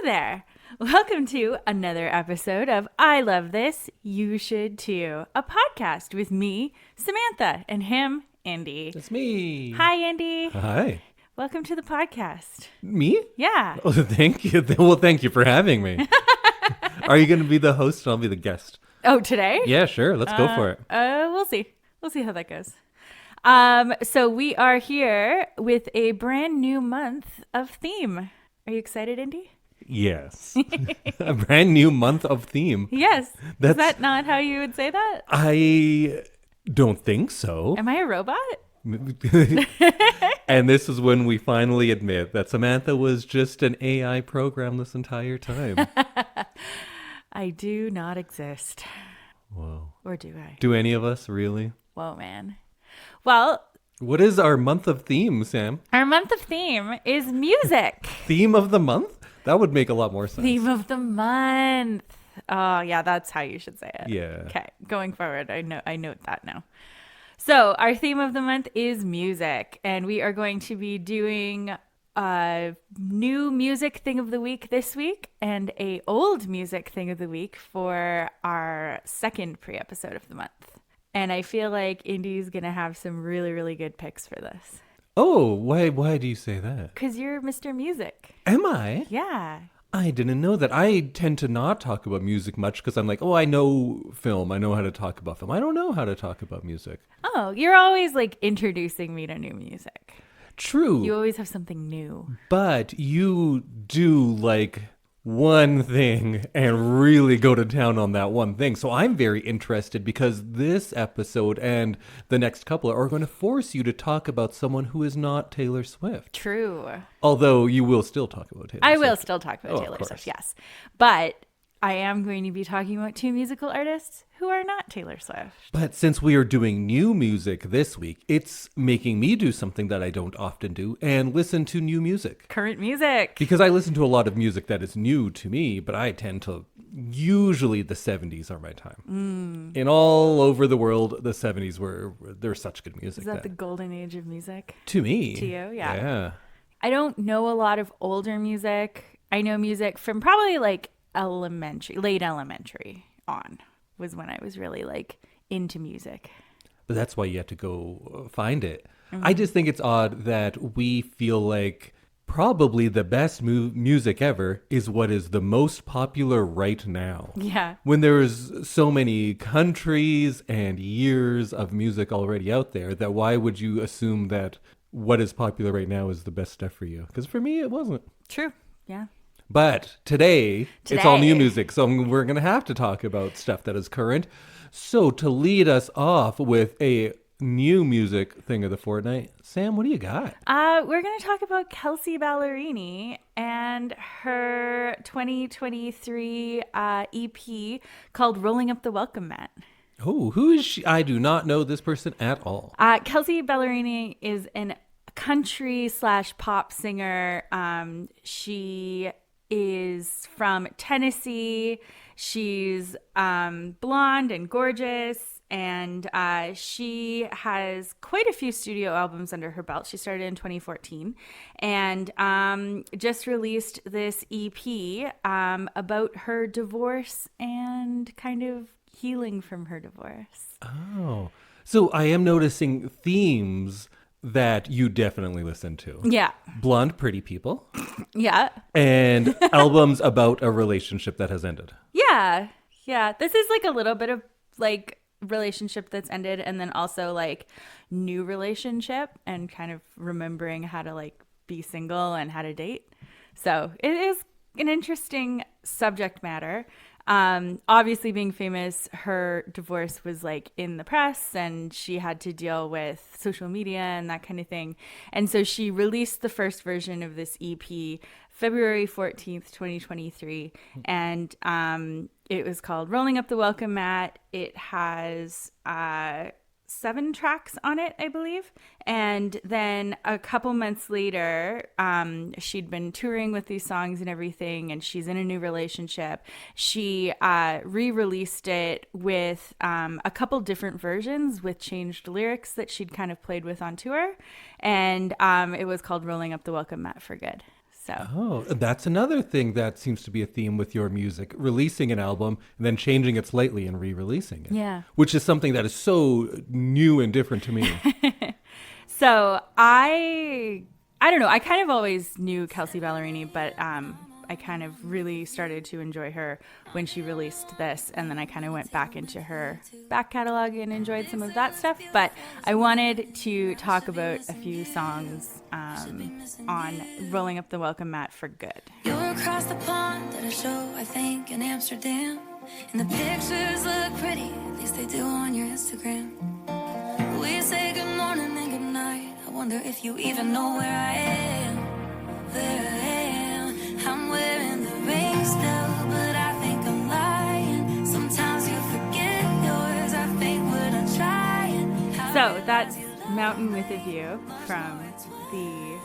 there. Welcome to another episode of I Love This, You Should Too, a podcast with me, Samantha, and him, Indy. It's me. Hi, Indy. Hi. Welcome to the podcast. Me? Yeah. Oh, thank you. Well, thank you for having me. Are you going to be the host and I'll be the guest? Oh, today? Yeah, sure. Let's go for it. We'll see. We'll see how that goes. So we are here with a brand new month of theme. Are you excited, Indy? Yes. A brand new month of theme. Yes. Is that not how you would say that? I don't think so. Am I a robot? And this is when we finally admit that Samantha was just an AI program this entire time. I do not exist. Whoa. Or do I? Do any of us really? Whoa, man. Well, what is our month of theme, Sam? our month of theme is music. Theme of the month? That would make a lot more sense. Theme of the month. Oh, yeah, that's how you should say it. Yeah. Okay, going forward, I note that now. So our theme of the month is music, and we are going to be doing a new music thing of the week this week and a old music thing of the week for our second pre-episode of the month. And I feel like Indy's going to have some really, really good picks for this. Oh, why do you say that? Because you're Mr. Music. Am I? Yeah. I didn't know that. I tend to not talk about music much because I'm like, oh, I know film. I know how to talk about film. I don't know how to talk about music. Oh, you're always like introducing me to new music. True. You always have something new. But you do like one thing and really go to town on that one thing. So I'm very interested because this episode and the next couple are going to force you to talk about someone who is not Taylor Swift. True. Although you will still talk about Taylor I Swift. will still talk about Taylor of Swift, course. yes. But I am going to be talking about two musical artists who are not Taylor Swift. But since we are doing new music this week, it's making me do something that I don't often do and listen to new music. Current music. Because I listen to a lot of music that is new to me, but I tend to, usually the 70s are my time. In all over the world, the 70s there's such good music. Is that the golden age of music? To me. To you, yeah. Yeah. I don't know a lot of older music. I know music from probably like late elementary on was when I was really like into music. But that's why you have to go find it. I just think it's odd that we feel like probably the best music ever is what is the most popular right now. Yeah. When there's so many countries and years of music already out there, that why would you assume that what is popular right now is the best stuff for you? Because for me, it wasn't. True. Yeah. But today, it's all new music, so we're going to have to talk about stuff that is current. So to lead us off with a new music thing of the fortnight, Sam, what do you got? We're going to talk about Kelsea Ballerini and her 2023 EP called Rolling Up the Welcome Mat. Oh, who is she? I do not know this person at all. Kelsea Ballerini is a country/pop singer. She is from Tennessee. She's blonde and gorgeous, and she has quite a few studio albums under her belt. She started in 2014 and just released this EP about her divorce and kind of healing from her divorce. Oh, so I am noticing themes that you definitely listen to. Yeah. Blonde, pretty people. Yeah. And albums about a relationship that has ended. Yeah. Yeah. This is like a little bit of like relationship that's ended and then also like new relationship and kind of remembering how to like be single and how to date. So it is an interesting subject matter. Obviously being famous, her divorce was like in the press and she had to deal with social media and that kind of thing. And so she released the first version of this EP February 14th, 2023. And it was called Rolling Up the Welcome Mat. It has 7 tracks on it, I believe. And then a couple months later, she'd been touring with these songs and everything, and she's in a new relationship. She re-released it with a couple different versions with changed lyrics that she'd kind of played with on tour. And it was called Rolling Up the Welcome Mat for Good. Oh, that's another thing that seems to be a theme with your music, releasing an album and then changing it slightly and re-releasing it. Yeah. Which is something that is so new and different to me. So I don't know. I kind of always knew Kelsea Ballerini, but I kind of really started to enjoy her when she released this, and then I kind of went back into her back catalog and enjoyed some of that stuff. But I wanted to talk about a few songs on Rolling Up the Welcome Mat for Good. You're across the pond at a show, I think, in Amsterdam. And the pictures look pretty, at least they do on your Instagram. We say good morning and good night. I wonder if you even know where I am. There I am. I'm wearing the ring still, but I think I'm lying. Sometimes you forget yours. I think what I'm trying. So that's Mountain with a View from the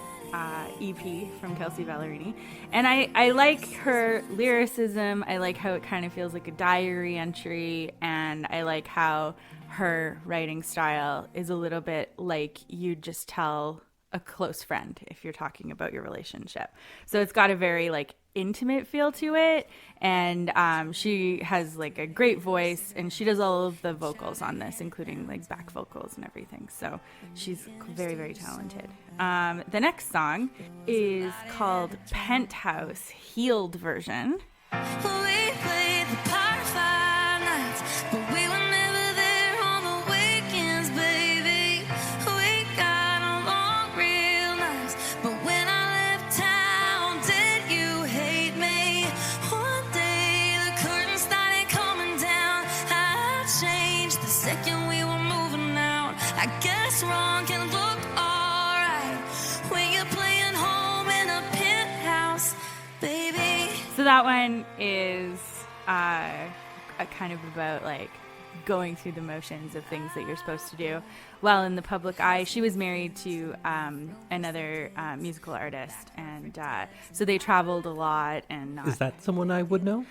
EP from Kelsea Ballerini. And I like her lyricism. I like how it kind of feels like a diary entry. And I like how her writing style is a little bit like you'd just tell a close friend if you're talking about your relationship. So it's got a very like intimate feel to it, and she has like a great voice, and she does all of the vocals on this, including like back vocals and everything. So she's very, very talented. The next song is called Penthouse Healed Version. We played the par 5 nights, but we were never there on the weekends, baby. We got along real nice, but when I left town, did you hate me? One day the curtain started coming down. I changed the second we were moving out. I guess wrong can look alright when you're playing home in a penthouse, baby. So that one is a kind of about like going through the motions of things that you're supposed to do while in the public eye. She was married to another musical artist, and so they traveled a lot. And Is that someone I would know?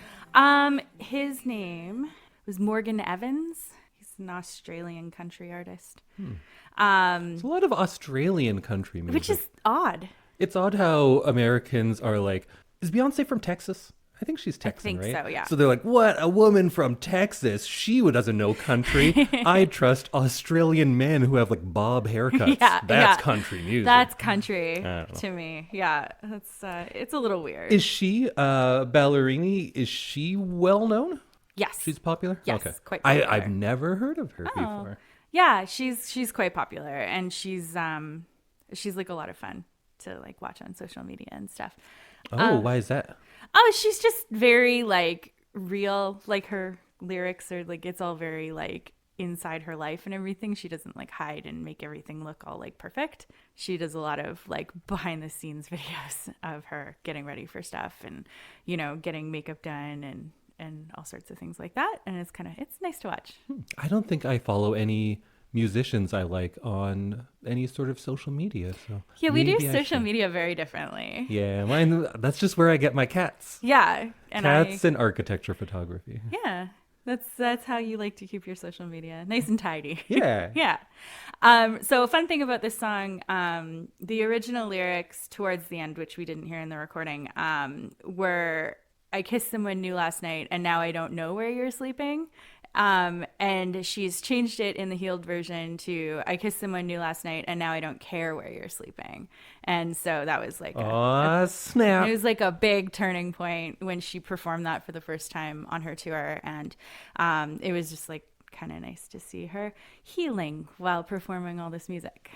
His name was Morgan Evans. He's an Australian country artist. There's a lot of Australian country music. Which is odd. It's odd how Americans are like, is Beyonce from Texas? I think she's Texan, think right? so, yeah. So they're like, what? A woman from Texas? She doesn't know country. I trust Australian men who have like bob haircuts. That's country music. That's country I don't know. to me. Yeah, that's it's a little weird. Is she Ballerini? Is she well known? Yes. She's popular? Yes, Okay. quite popular. I've never heard of her before. Yeah, she's quite popular, and she's like a lot of fun to like watch on social media and stuff. Oh, why is that? Oh, she's just very like real. Like her lyrics are like, it's all very like inside her life and everything. She doesn't like hide and make everything look all like perfect. She does a lot of like behind the scenes videos of her getting ready for stuff and, you know, getting makeup done and all sorts of things like that. And it's nice to watch. I don't think I follow any musicians I like on any sort of social media. So Yeah, we do maybe I social should. media very differently. Yeah, mine. That's just where I get my cats. Yeah. And Cats and architecture photography. Yeah. That's how you like to keep your social media nice and tidy. Yeah. Yeah. So a fun thing about this song, the original lyrics towards the end, which we didn't hear in the recording, were I kissed someone new last night and now I don't know where you're sleeping. And she's changed it in the healed version to I kissed someone new last night and now I don't care where you're sleeping. And so that was like Snap. it was like a big turning point when she performed that for the first time on her tour. And it was just like kind of nice to see her healing while performing all this music,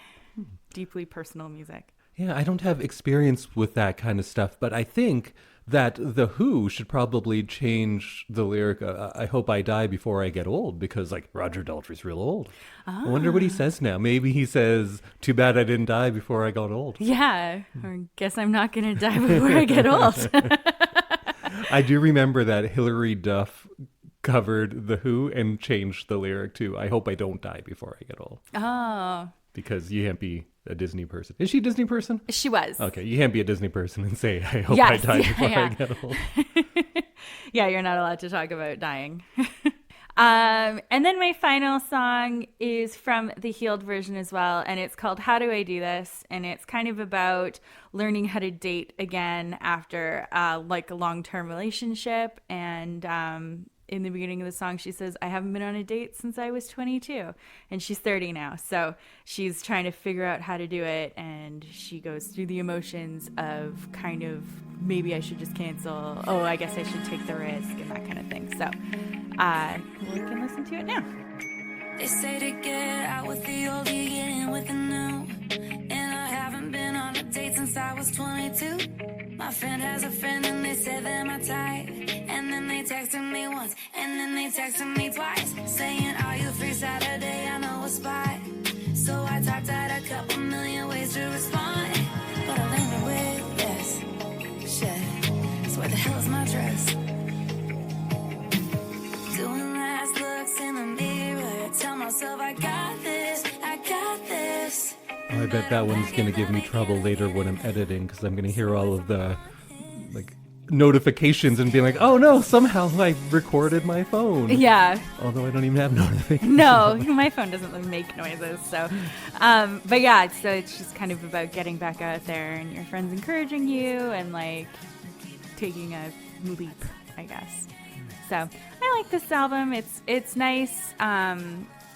deeply personal music. Yeah, I don't have experience with that kind of stuff, but I think that The Who should probably change the lyric, I hope I die before I get old, because like Roger Daltrey's real old. I wonder what he says now. Maybe he says, too bad I didn't die before I got old. Yeah, or guess I'm not going to die before I get old. I do remember that Hilary Duff covered The Who and changed the lyric to, I hope I don't die before I get old. Oh, Because you can't be a Disney person. Is she a Disney person? she was. Okay, you can't be a Disney person and say, I hope Yes, I die before yeah. I get old. Yeah, you're not allowed to talk about dying. And then my final song is from the Healed version as well, and it's called How Do I Do This? And it's kind of about learning how to date again after like a long-term relationship. And in the beginning of the song, she says, I haven't been on a date since I was 22, and she's 30 now. So she's trying to figure out how to do it, and she goes through the emotions of kind of, maybe I should just cancel. Oh, I guess I should take the risk and that kind of thing. So we can listen to it now. They say to get out with the old, you get in with the new. And I haven't been on a date since I was 22. My friend has a friend and they say they're my type. And then they texted me once, and then they texted me twice, saying, are you free Saturday? I know a spot. So I typed out a couple million ways to respond, but I landed with yes. Shit, so where the hell is my dress? Doing last looks in the mirror, tell myself I got this, I got this. I bet that one's going to give me trouble later when I'm editing, because I'm going to hear all of the like notifications and be like, oh no, somehow I recorded my phone. Yeah. Although I don't even have notifications. No, my phone doesn't make noises. So, but yeah, so it's just kind of about getting back out there and your friends encouraging you and like taking a leap, I guess. So I like this album. It's nice.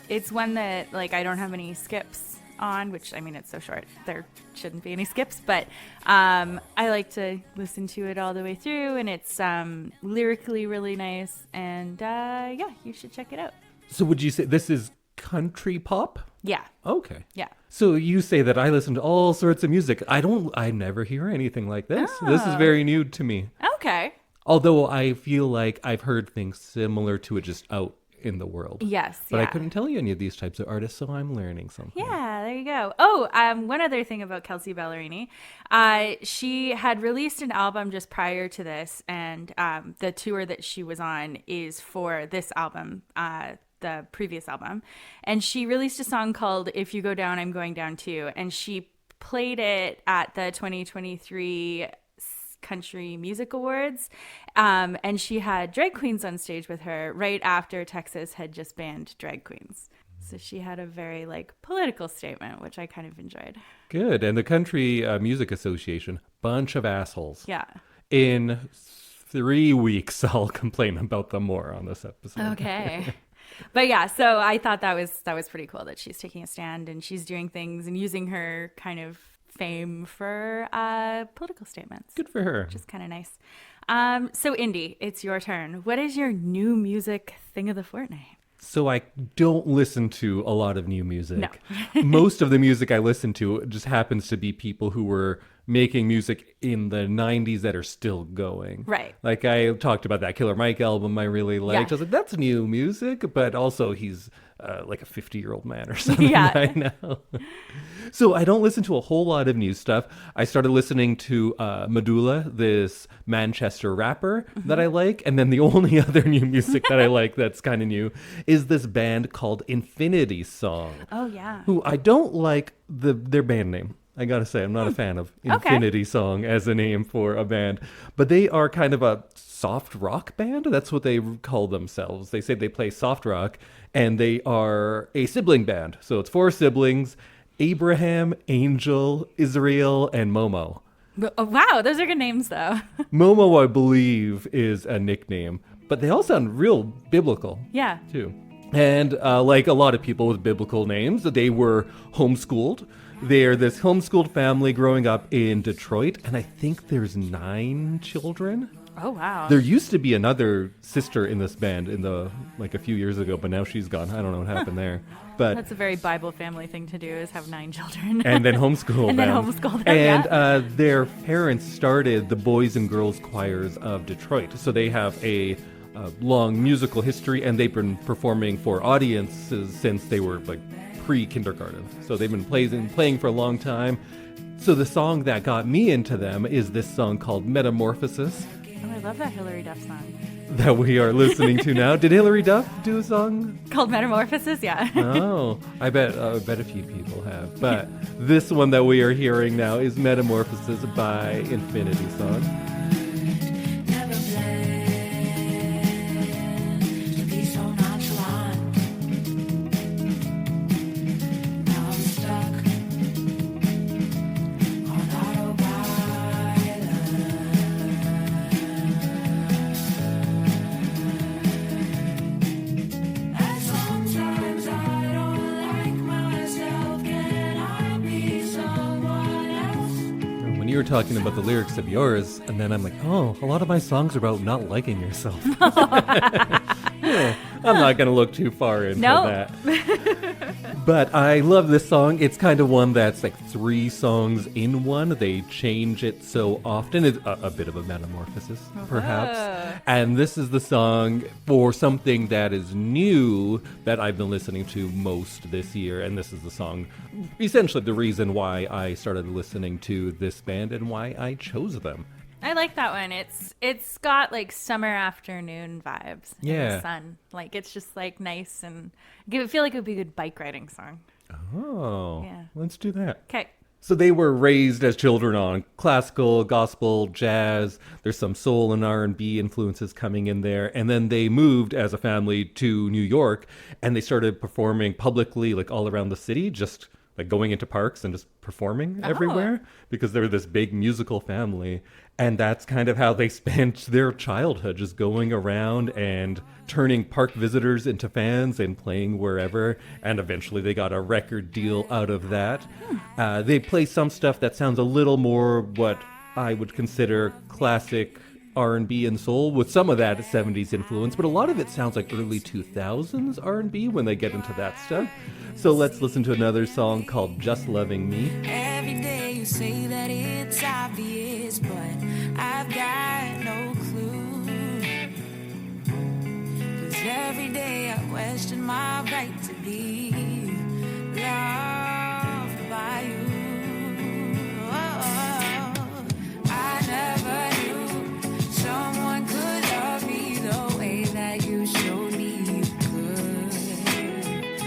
It's one that like I don't have any skips on, which I mean it's so short there shouldn't be any skips, but I like to listen to it all the way through, and it's lyrically really nice, and yeah, you should check it out. So would you say this is country pop? Yeah. Okay. Yeah. So you say that I listen to all sorts of music. I never hear anything like this. This is very new to me. Okay. Although I feel like I've heard things similar to it just out in the world. Yes. But I yeah. couldn't tell you any of these types of artists, so I'm learning something. Yeah, there you go. Oh, one other thing about Kelsea Ballerini. She had released an album just prior to this, and the tour that she was on is for this album, the previous album. And she released a song called If You Go Down, I'm Going Down Too. And she played it at the 2023 Country Music Awards, and she had drag queens on stage with her right after Texas had just banned drag queens. So she had a very like political statement, which I kind of enjoyed. Good. And the Country Music Association, bunch of assholes. Yeah. In 3 weeks, I'll complain about them more on this episode. Okay. But yeah, so I thought that was pretty cool that she's taking a stand and she's doing things and using her kind of fame for political statements. Good for her. Which is kind of nice. So Indy, it's your turn. What is your new music thing of the fortnight? So I don't listen to a lot of new music. No. Most of the music I listen to just happens to be people who were making music in the 90s that are still going. Right. Like I talked about that Killer Mike album I really liked. Yeah. I was like, that's new music, but also he's like a 50-year-old man or something Yeah. right now. So I don't listen to a whole lot of new stuff. I started listening to Medulla, this Manchester rapper that I like. And then the only other new music that I like that's kind of new is this band called Infinity Song. Oh yeah. Who I don't like their band name. I gotta say, I'm not a fan of Infinity Song as a name for a band. But they are kind of a soft rock band. That's what they call themselves. They say they play soft rock, and they are a sibling band. So it's 4 siblings: Abraham, Angel, Israel, and Momo. Oh, wow, those are good names though. Momo, I believe, is a nickname, but they all sound real biblical. Yeah. Too. And like a lot of people with biblical names, they were homeschooled. They're this homeschooled family growing up in Detroit, and I think there's 9 children. Oh wow. There used to be another sister in this band a few years ago, but now she's gone. I don't know what happened there. But that's a very Bible family thing to do, is have 9 children. and then homeschool and them. then homeschool them. And yeah. their parents started the Boys and Girls Choirs of Detroit. So they have a long musical history, and they've been performing for audiences since they were like pre-kindergarten. So they've been playing for a long time. So the song that got me into them is this song called Metamorphosis Oh, I love that Hillary Duff song. that we are listening to now. Did Hillary Duff do a song? Called Metamorphosis, yeah. Oh, I bet a few people have. But this one that we are hearing now is Metamorphosis by Infinity Song. Never planned to be so nonchalant. you were talking about the lyrics of yours, and then I'm like, oh, a lot of my songs are about not liking yourself. Yeah, I'm not going to look too far into that. But I love this song. It's kind of one that's like 3 songs in one. They change it so often. It's a bit of a metamorphosis, perhaps. And this is the song for something that is new that I've been listening to most this year. And this is the song, essentially the reason why I started listening to this band and why I chose them. I like that one. It's got like summer afternoon vibes. In the sun. Like it's just like nice and I feel like it would be a good bike riding song. Oh, yeah. Let's do that. Okay. So they were raised as children on classical, gospel, jazz. There's some soul and R&B influences coming in there. And then they moved as a family to New York and they started performing publicly like all around the city, just like going into parks and just performing everywhere because they were this big musical family. And that's kind of how they spent their childhood, just going around and turning park visitors into fans and playing wherever. And eventually they got a record deal out of that. They play some stuff that sounds a little more what I would consider classic R&B and soul, with some of that 70s influence, but a lot of it sounds like early 2000s R&B when they get into that stuff. So let's listen to another song called Just Loving Me. Every day you say that it's obvious, but I've got no clue. 'Cause every day I question my right to be loved by you. I never knew someone could love me the way that you showed me you could.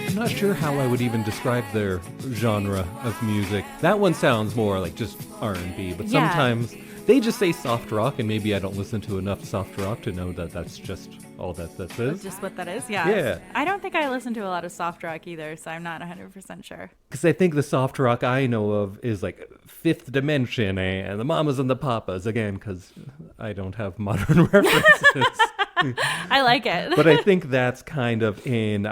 I'm not sure how I would even describe their genre of music. That one sounds more like just R&B, but sometimes they just say soft rock, and maybe I don't listen to enough soft rock to know that that's just all that is. That's just what that is, yeah. Yeah. I don't think I listen to a lot of soft rock either, so I'm not 100% sure. Because I think the soft rock I know of is like Fifth Dimension and the Mamas and the Papas, again, because I don't have modern references. I like it. But I think that's kind of in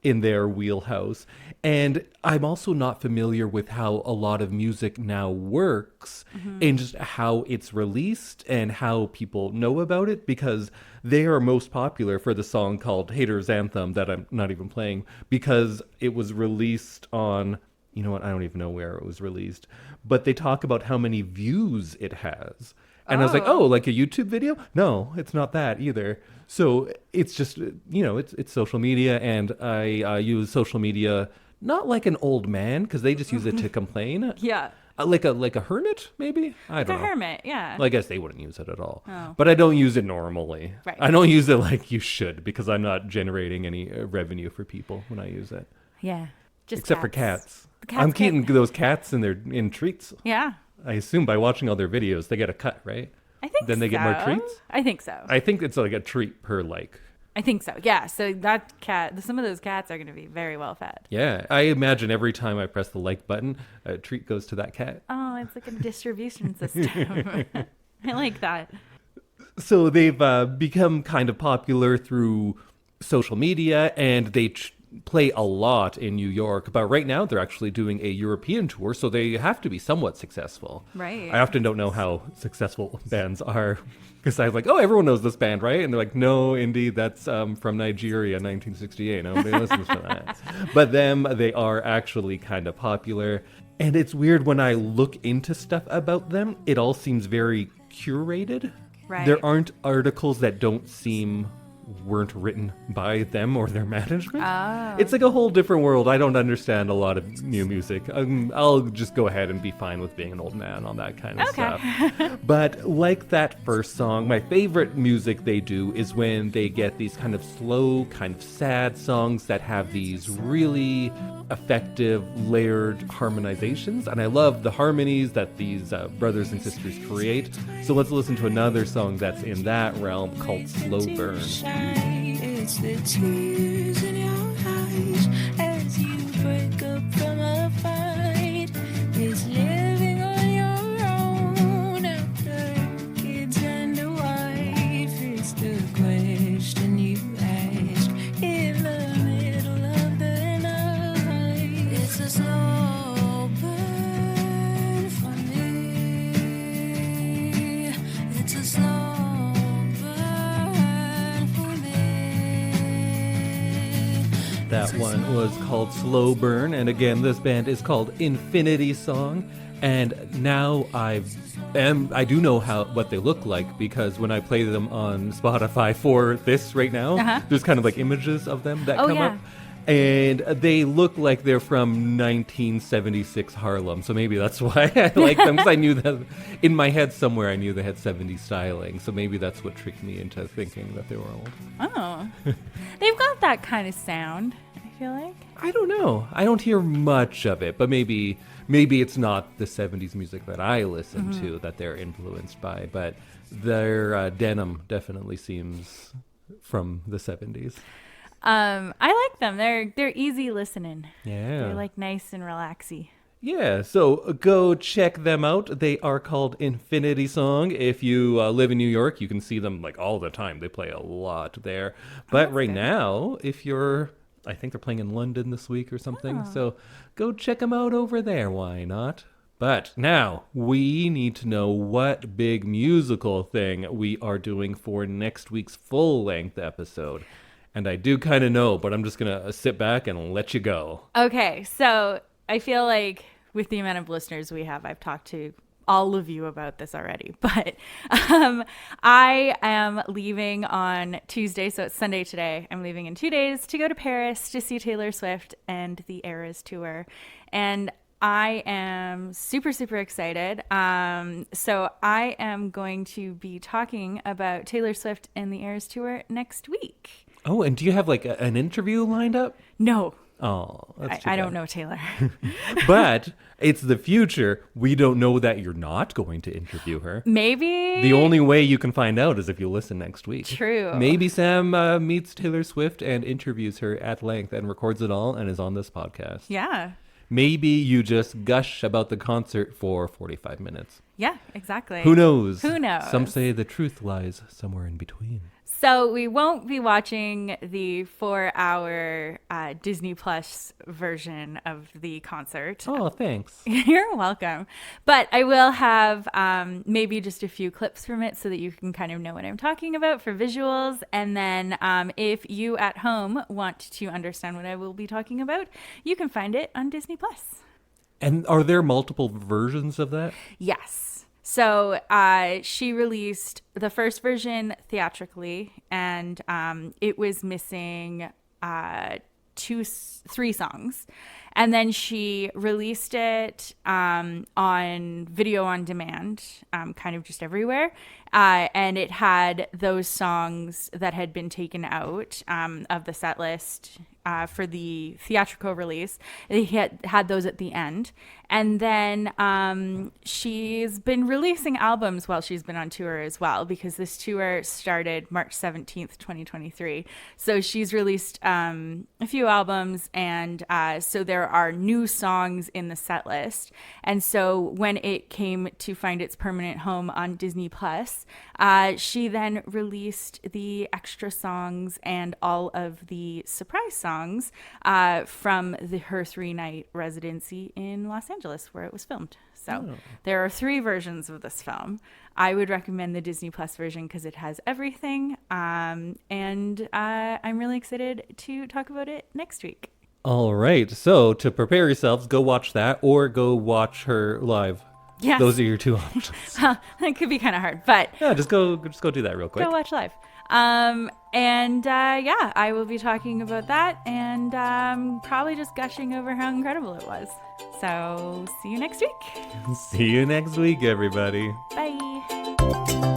their wheelhouse. And I'm also not familiar with how a lot of music now works and just how it's released and how people know about it, because they are most popular for the song called Haters Anthem that I'm not even playing, because it was released on, you know what, I don't even know where it was released, but they talk about how many views it has. And I was like, oh, like a YouTube video? No, it's not that either. So it's just, you know, it's social media, and I use social media not like an old man, because they just use it to complain. Yeah. Like a hermit, maybe? I don't know. A hermit, yeah. Well, I guess they wouldn't use it at all. Oh. But I don't use it normally. Right. I don't use it like you should, because I'm not generating any revenue for people when I use it. Yeah. Just Except for cats. The cats I'm keeping those cats in treats. Yeah. I assume by watching all their videos, they get a cut, right? I think Then they get more treats? I think so. I think it's like a treat per like. I think so. Yeah. So that cat, some of those cats are going to be very well fed. Yeah. I imagine every time I press the like button, a treat goes to that cat. Oh, it's like a distribution system. I like that. So they've become kind of popular through social media, and they play a lot in New York. But right now they're actually doing a European tour, so they have to be somewhat successful. Right. I often don't know how successful bands are, because I was like, oh, everyone knows this band, right? And they're like, no, Indy, that's from Nigeria, 1968. Nobody listens to that. But they are actually kind of popular. And it's weird when I look into stuff about them, it all seems very curated. Right. There aren't articles that weren't written by them or their management. Oh. It's like a whole different world. I don't understand a lot of new music. I'll just go ahead and be fine with being an old man on that kind of stuff. But like that first song, my favorite music they do is when they get these kind of slow, kind of sad songs that have these really effective layered harmonizations. And I love the harmonies that these brothers and sisters create. So let's listen to another song that's in that realm called Slow Burn. It's the tears in your eyes as you break up from a fight. It's living on your own after kids and a wife. It's the question you ask in the middle of the night. It's a slow burn for me. it's a slow burn for me. That one was called Slow Burn, and again, this band is called Infinity Song. And now I do know what they look like, because when I play them on Spotify for this right now, there's kind of like images of them that come up. And they look like they're from 1976 Harlem, so maybe that's why I like them, because I knew that in my head somewhere I knew they had 70s styling, so maybe that's what tricked me into thinking that they were old. Oh. They've got that kind of sound, I feel like. I don't know. I don't hear much of it, but maybe it's not the 70s music that I listen to that they're influenced by, but their denim definitely seems from the 70s. I like them. They're easy listening. Yeah. They're like nice and relaxy. Yeah, so go check them out. They are called Infinity Song. If you live in New York, you can see them like all the time. They play a lot there. But right now, I think they're playing in London this week or something. So go check them out over there. Why not? But now we need to know what big musical thing we are doing for next week's full-length episode. And I do kind of know, but I'm just going to sit back and let you go. Okay, so I feel like with the amount of listeners we have, I've talked to all of you about this already. But I am leaving on Tuesday, so it's Sunday today. I'm leaving in 2 days to go to Paris to see Taylor Swift and the Eras Tour. And I am super, super excited. So I am going to be talking about Taylor Swift and the Eras Tour next week. Oh, and do you have like an interview lined up? No. Oh, that's too I bad. don't know Taylor. But it's the future. We don't know that you're not going to interview her. Maybe. The only way you can find out is if you listen next week. True. Maybe Sam meets Taylor Swift and interviews her at length and records it all and is on this podcast. Yeah. Maybe you just gush about the concert for 45 minutes. Yeah, exactly. Who knows? Who knows? Some say the truth lies somewhere in between. So we won't be watching the 4-hour Disney Plus version of the concert. Oh, thanks. You're welcome. But I will have maybe just a few clips from it so that you can kind of know what I'm talking about for visuals. And then if you at home want to understand what I will be talking about, you can find it on Disney Plus. And are there multiple versions of that? Yes. So she released the first version theatrically, and it was missing 3 songs. And then she released it on video on demand, kind of just everywhere. And it had those songs that had been taken out of the set list for the theatrical release. They had those at the end. And then she's been releasing albums while she's been on tour as well, because this tour started March 17th, 2023. So she's released a few albums, and so there are new songs in the set list. And so when it came to find its permanent home on Disney Plus, she then released the extra songs and all of the surprise songs from her 3-night residency in Los Angeles, where it was filmed. So there are 3 versions of this film. I would recommend the Disney Plus version because it has everything. And I'm really excited to talk about it next week. All right. So to prepare yourselves, go watch that or go watch her live. Yes. Those are your 2 options. It could be kind of hard, but Yeah, just go do that real quick. go watch live. Yeah, I will be talking about that and probably just gushing over how incredible it was. So see you next week. See you next week, everybody. Bye.